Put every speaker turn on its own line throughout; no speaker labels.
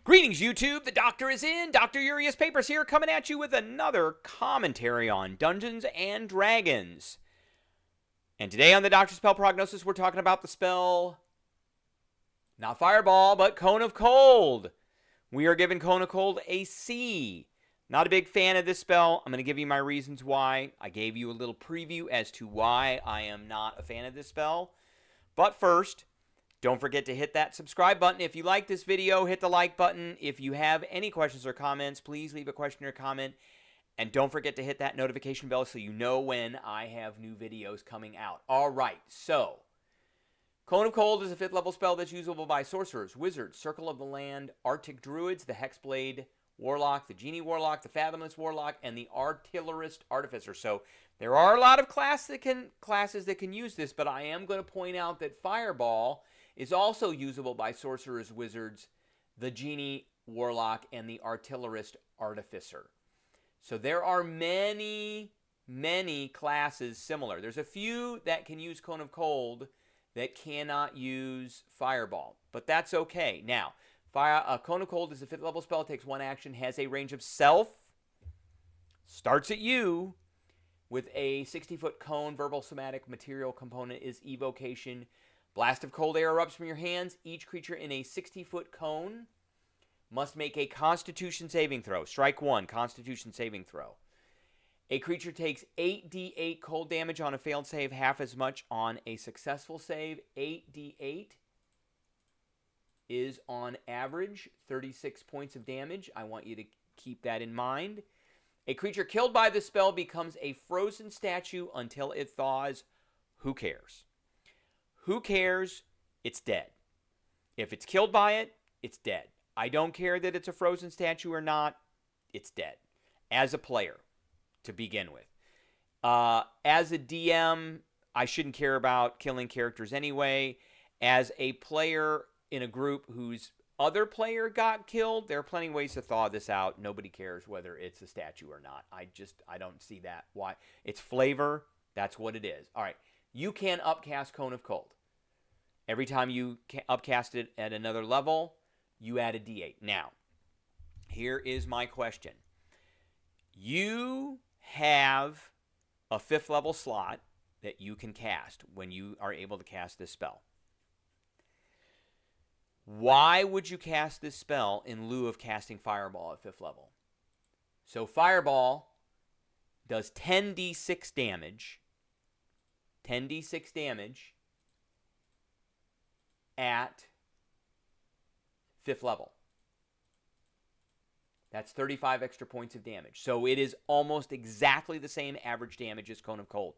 Greetings, YouTube. The doctor is in. Dr. Urius Papers here, coming at you with another commentary on Dungeons and Dragons. And today on the Doctor Spell Prognosis, we're talking about the spell, not Fireball, but Cone of Cold. We are giving Cone of Cold a C. Not a big fan of this spell. I'm going to give you my reasons why. I gave you a little preview as to why I am not a fan of this spell. But first, don't forget to hit that subscribe button. If you like this video, hit the like button. If you have any questions or comments, please leave a question or comment. And don't forget to hit that notification bell so you know when I have new videos coming out. All right, so Cone of Cold is a 5th level spell that's usable by sorcerers, wizards, Circle of the Land, Arctic Druids, the Hexblade Warlock, the Genie Warlock, the Fathomless Warlock, and the Artillerist Artificer. So there are a lot of classes that can use this, but I am going to point out that Fireball is also usable by sorcerers, wizards, the Genie Warlock, and the Artillerist Artificer. So there are many classes similar. There's a few that can use Cone of Cold that cannot use Fireball, but that's okay. Now, Cone of Cold is a 5th level spell, takes 1 action, has a range of self, starts at you, with a 60-foot cone. Verbal somatic material component is evocation. Blast of cold air erupts from your hands. Each creature in a 60-foot cone must make a Constitution saving throw. Strike 1, Constitution saving throw. A creature takes 8d8 cold damage on a failed save, half as much on a successful save. 8d8 is on average 36 points of damage. I want you to keep that in mind. A creature killed by this spell becomes a frozen statue until it thaws. Who cares? Who cares? It's dead. If it's killed by it, it's dead. I don't care that it's a frozen statue or not. It's dead. As a player, to begin with. As a DM, I shouldn't care about killing characters anyway. As a player in a group whose other player got killed, there are plenty of ways to thaw this out. Nobody cares whether it's a statue or not. I don't see that. Why? It's flavor. That's what it is. All right. You can upcast Cone of Cold. Every time you upcast it at another level, you add a d8. Now, here is my question. You have a 5th level slot that you can cast when you are able to cast this spell. Why would you cast this spell in lieu of casting Fireball at 5th level? So Fireball does 10d6 damage. 10d6 damage at 5th level. That's 35 extra points of damage. So it is almost exactly the same average damage as Cone of Cold.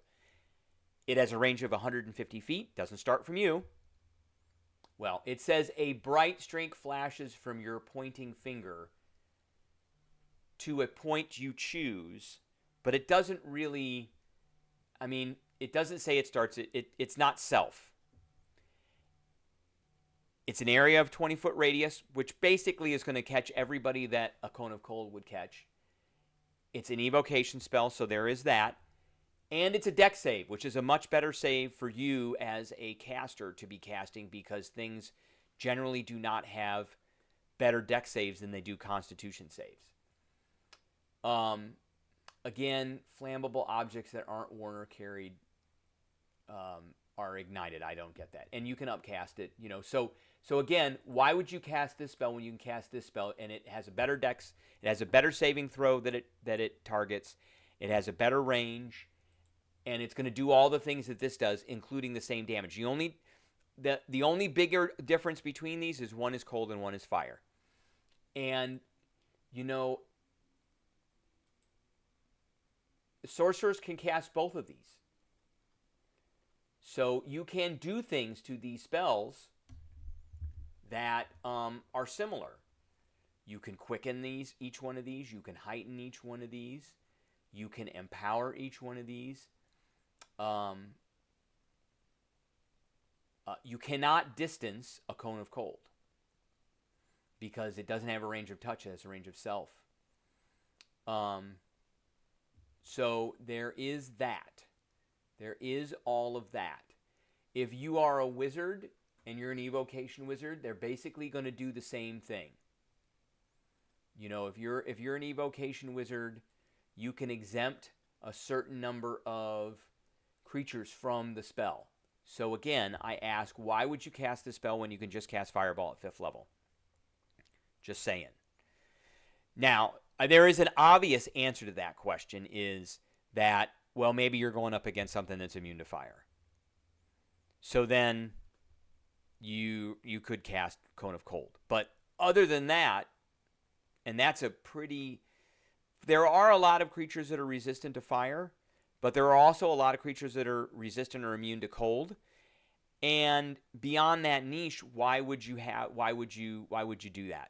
It has a range of 150 feet. Doesn't start from you. Well, it says a bright streak flashes from your pointing finger to a point you choose, but it doesn't really, it doesn't say it starts, it's not self. It's an area of 20-foot radius, which basically is going to catch everybody that a Cone of Cold would catch. It's an evocation spell, so there is that. And it's a dex save, which is a much better save for you as a caster to be casting because things generally do not have better dex saves than they do Constitution saves. Again, flammable objects that aren't worn or carried are ignited. I don't get that. And you can upcast it, So again, why would you cast this spell when you can cast this spell and it has a better dex, it has a better saving throw that it targets, it has a better range, and it's going to do all the things that this does, including the same damage. The only bigger difference between these is one is cold and one is fire. And, sorcerers can cast both of these. So you can do things to these spells that are similar. You can quicken each one of these. You can heighten each one of these. You can empower each one of these. You cannot distance a Cone of Cold because it doesn't have a range of touch. It has a range of self. So there is that. There is all of that. If you are a wizard and you're an evocation wizard, they're basically going to do the same thing. You know, if you're an evocation wizard, you can exempt a certain number of creatures from the spell. So again, I ask, why would you cast this spell when you can just cast Fireball at 5th level? Just saying. Now, there is an obvious answer to that question, is that, well, maybe you're going up against something that's immune to fire. So then you could cast Cone of Cold. But other than that, and that's a pretty... There are a lot of creatures that are resistant to fire, but there are also a lot of creatures that are resistant or immune to cold. And beyond that niche, why would you do that?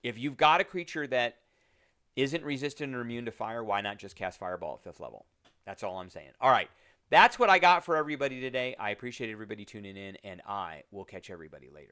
If you've got a creature that isn't resistant or immune to fire, why not just cast Fireball at 5th level? That's all I'm saying. All right. That's what I got for everybody today. I appreciate everybody tuning in, and I will catch everybody later.